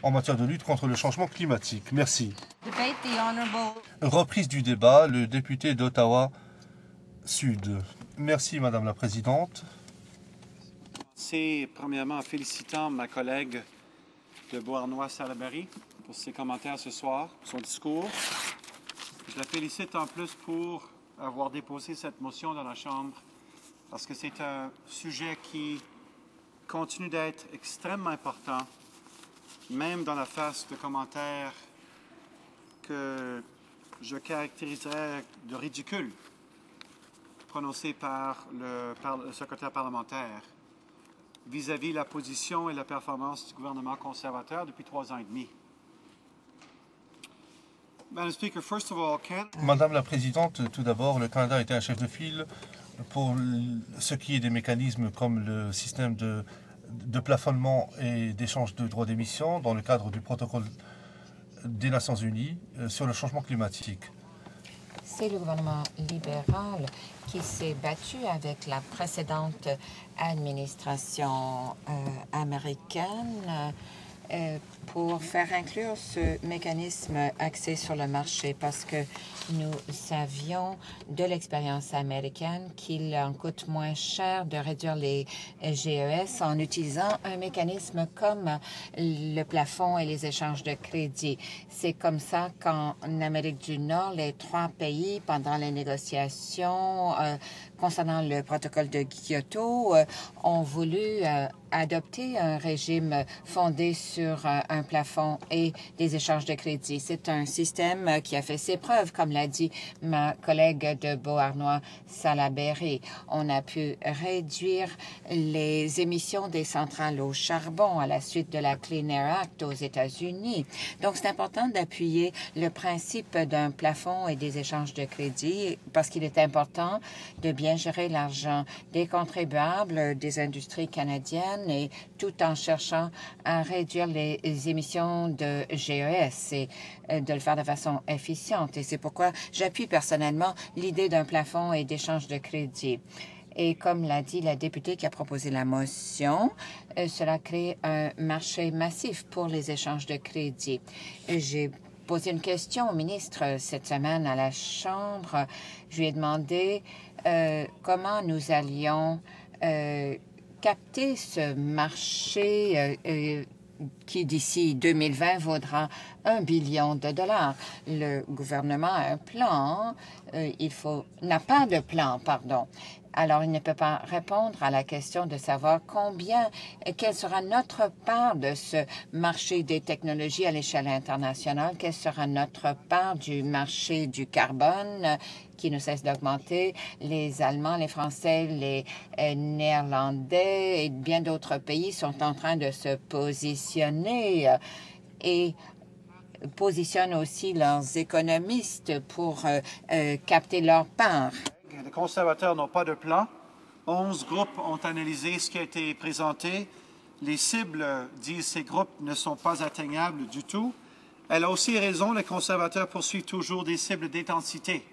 en matière de lutte contre le changement climatique. Merci. Reprise du débat, le député d'Ottawa Sud. Merci, Madame la Présidente. C'est premièrement en félicitant ma collègue de Beauharnois-Salaberry pour ses commentaires ce soir, son discours. Je la félicite en plus pour avoir déposé cette motion dans la Chambre parce que c'est un sujet qui continue d'être extrêmement important, même dans la phase de commentaires que je caractériserais de ridicule prononcés par le secrétaire parlementaire vis-à-vis la position et la performance du gouvernement conservateur depuis 3 ans et demi. Madame la Présidente, tout d'abord, le Canada était un chef de file pour ce qui est des mécanismes comme le système de plafonnement et d'échange de droits d'émission dans le cadre du protocole des Nations Unies sur le changement climatique. C'est le gouvernement libéral qui s'est battu avec la précédente administration américaine pour faire inclure ce mécanisme axé sur le marché parce que nous savions de l'expérience américaine qu'il en coûte moins cher de réduire les GES en utilisant un mécanisme comme le plafond et les échanges de crédit. C'est comme ça qu'en Amérique du Nord, les 3 pays, pendant les négociations concernant le protocole de Kyoto, ont voulu adopter un régime fondé sur un plafond et des échanges de crédit. C'est un système qui a fait ses preuves, comme l'a dit ma collègue de Beauharnois-Salaberry. On a pu réduire les émissions des centrales au charbon à la suite de la Clean Air Act aux États-Unis. Donc, c'est important d'appuyer le principe d'un plafond et des échanges de crédit parce qu'il est important de bien gérer l'argent des contribuables, des industries canadiennes et tout en cherchant à réduire les émissions de GES et de le faire de façon efficiente. Et c'est pourquoi j'appuie personnellement l'idée d'un plafond et d'échange de crédit. Et comme l'a dit la députée qui a proposé la motion, cela crée un marché massif pour les échanges de crédit. J'ai posé une question au ministre cette semaine à la Chambre. Je lui ai demandé comment nous allions capter ce marché qui, d'ici 2020, vaudra $1 billion. Le gouvernement a un plan, n'a pas de plan, pardon. Alors, il ne peut pas répondre à la question de savoir quelle sera notre part de ce marché des technologies à l'échelle internationale, quelle sera notre part du marché du carbone qui ne cesse d'augmenter. Les Allemands, les Français, les Néerlandais et bien d'autres pays sont en train de se positionner et positionnent aussi leurs économistes pour capter leur part. Les conservateurs n'ont pas de plan. 11 groupes ont analysé ce qui a été présenté. Les cibles, disent ces groupes, ne sont pas atteignables du tout. Elle a aussi raison, les conservateurs poursuivent toujours des cibles d'intensité,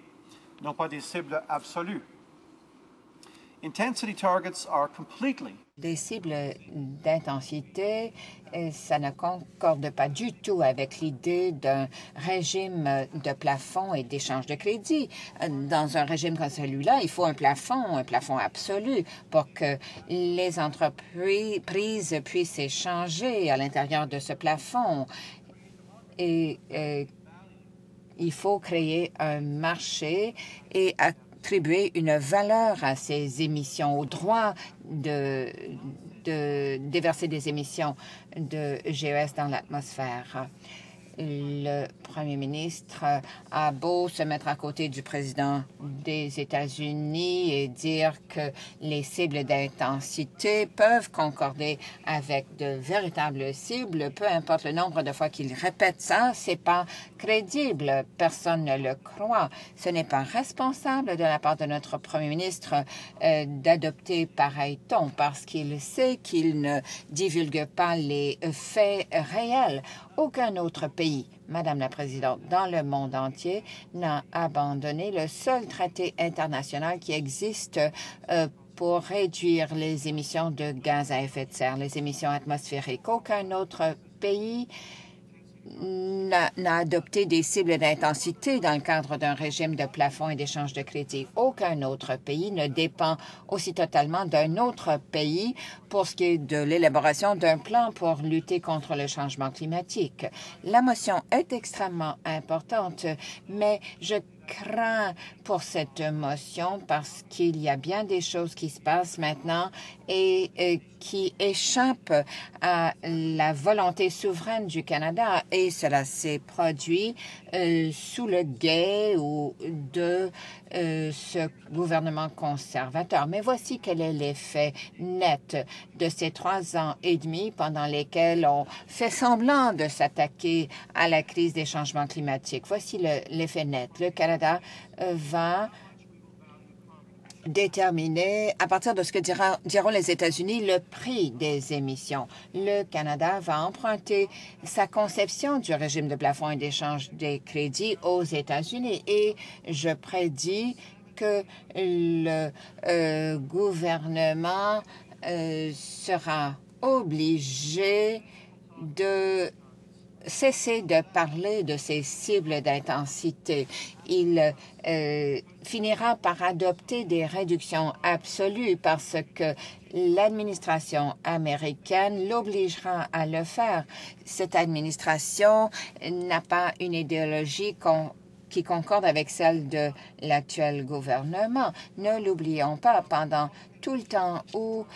non pas des cibles absolues. Intensity targets are completely. Des cibles d'intensité, ça ne concorde pas du tout avec l'idée d'un régime de plafond et d'échange de crédit. Dans un régime comme celui-là, il faut un plafond absolu pour que les entreprises puissent échanger à l'intérieur de ce plafond. Et il faut créer un marché et attribuer une valeur à ces émissions, au droit de déverser des émissions de GES dans l'atmosphère. Le premier ministre a beau se mettre à côté du président des États-Unis et dire que les cibles d'intensité peuvent concorder avec de véritables cibles, peu importe le nombre de fois qu'il répète ça, c'est pas crédible. Personne ne le croit. Ce n'est pas responsable de la part de notre premier ministre d'adopter pareil ton parce qu'il sait qu'il ne divulgue pas les faits réels. Aucun autre pays, Madame la Présidente, dans le monde entier n'a abandonné le seul traité international qui existe pour réduire les émissions de gaz à effet de serre, les émissions atmosphériques. Aucun autre pays n'a adopté des cibles d'intensité dans le cadre d'un régime de plafond et d'échange de crédit. Aucun autre pays ne dépend aussi totalement d'un autre pays pour ce qui est de l'élaboration d'un plan pour lutter contre le changement climatique. La motion est extrêmement importante, mais je crains pour cette motion parce qu'il y a bien des choses qui se passent maintenant et qui échappent à la volonté souveraine du Canada, et cela s'est produit sous le guet ou de ce gouvernement conservateur. Mais voici quel est l'effet net de ces 3 ans et demi pendant lesquels on fait semblant de s'attaquer à la crise des changements climatiques. Voici l'effet net. Le Canada va déterminer, à partir de ce que diront les États-Unis, le prix des émissions. Le Canada va emprunter sa conception du régime de plafond et d'échange des crédits aux États-Unis, et je prédis que le gouvernement sera obligé de cesser de parler de ces cibles d'intensité. Il finira par adopter des réductions absolues parce que l'administration américaine l'obligera à le faire. Cette administration n'a pas une idéologie qui concorde avec celle de l'actuel gouvernement. Ne l'oublions pas, pendant tout le temps où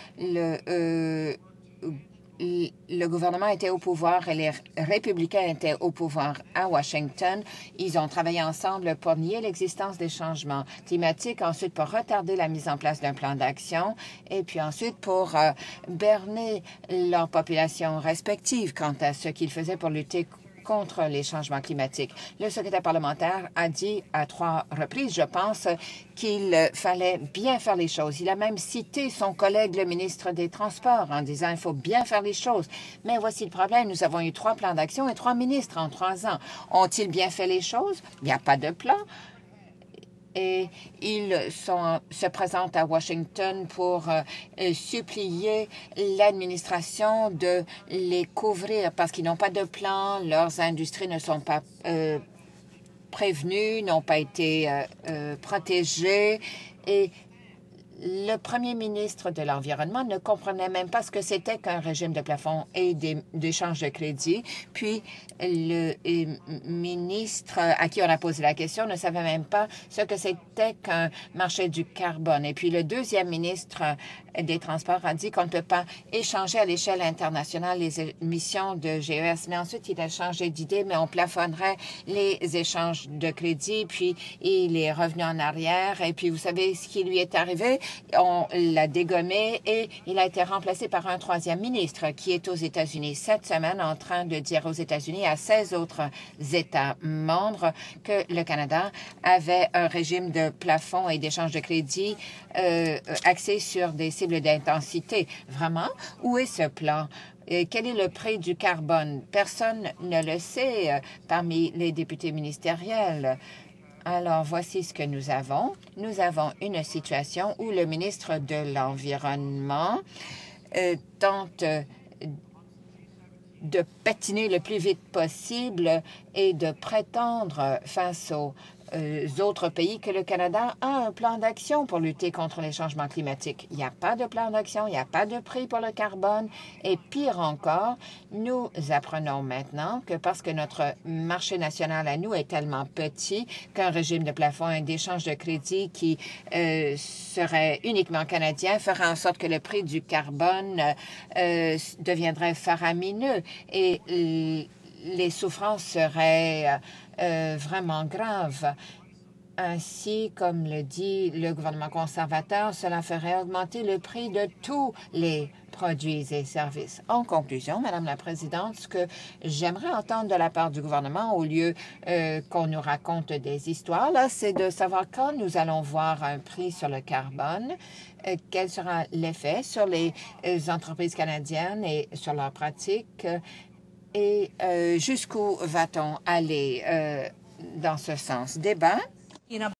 le gouvernement était au pouvoir et les républicains étaient au pouvoir à Washington, ils ont travaillé ensemble pour nier l'existence des changements climatiques, ensuite pour retarder la mise en place d'un plan d'action et puis ensuite pour berner leurs populations respectives quant à ce qu'ils faisaient pour lutter contre les changements climatiques. Le secrétaire parlementaire a dit à 3 reprises, je pense, qu'il fallait bien faire les choses. Il a même cité son collègue, le ministre des Transports, en disant il faut bien faire les choses. Mais voici le problème. Nous avons eu 3 plans d'action et 3 ministres en 3 ans. Ont-ils bien fait les choses? Il n'y a pas de plan. Et ils se présentent à Washington pour supplier l'administration de les couvrir parce qu'ils n'ont pas de plan, leurs industries ne sont pas prévenues, n'ont pas été protégées, et le premier ministre de l'Environnement ne comprenait même pas ce que c'était qu'un régime de plafond et d'échange de crédit. Puis, le ministre à qui on a posé la question ne savait même pas ce que c'était qu'un marché du carbone. Et puis, le deuxième ministre des Transports a dit qu'on ne peut pas échanger à l'échelle internationale les émissions de GES. Mais ensuite, il a changé d'idée, mais on plafonnerait les échanges de crédit. Puis, il est revenu en arrière. Et puis, vous savez ce qui lui est arrivé? On l'a dégommé et il a été remplacé par un 3e ministre qui est aux États-Unis cette semaine en train de dire aux États-Unis à 16 autres États membres que le Canada avait un régime de plafond et d'échange de crédit axé sur des cibles d'intensité. Vraiment? Où est ce plan? Quel est le prix du carbone? Personne ne le sait parmi les députés ministériels. Alors, voici ce que nous avons. Nous avons une situation où le ministre de l'Environnement tente de patiner le plus vite possible et de prétendre face aux autres pays que le Canada a un plan d'action pour lutter contre les changements climatiques. Il n'y a pas de plan d'action, il n'y a pas de prix pour le carbone. Et pire encore, nous apprenons maintenant que parce que notre marché national à nous est tellement petit qu'un régime de plafond et d'échange de crédit qui serait uniquement canadien ferait en sorte que le prix du carbone deviendrait faramineux et les souffrances seraient vraiment graves. Ainsi, comme le dit le gouvernement conservateur, cela ferait augmenter le prix de tous les produits et services. En conclusion, Madame la Présidente, ce que j'aimerais entendre de la part du gouvernement, au lieu qu'on nous raconte des histoires, là, c'est de savoir quand nous allons voir un prix sur le carbone, quel sera l'effet sur les entreprises canadiennes et sur leurs pratiques, et jusqu'où va-t-on aller dans ce sens? Débat?